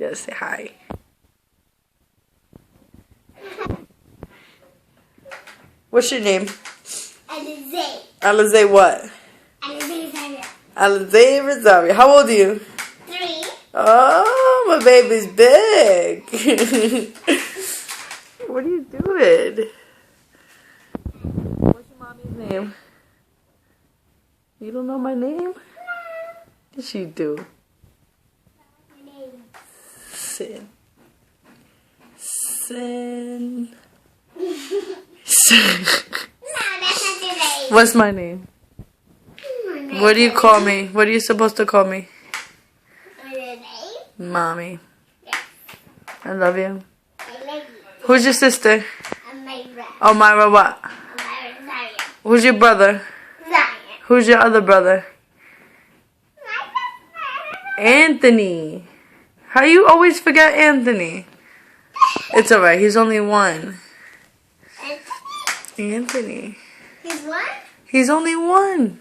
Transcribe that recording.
Just say hi. What's your name? Alizé. Alizé what? Alizé Rosario. Alizé Rosario. How old are you? 3. Oh, my baby's big. What are you doing? What's your mommy's name? You don't know my name? Yes, you do. Sin. Sin. Sin. What's my name? What do you call me? What are you supposed to call me? Mommy. I love you. Who's your sister? Oh, Myra what? Who's your brother? Who's your other brother? Anthony. How you always forget Anthony? It's alright, he's only one. Anthony. He's one? He's only one.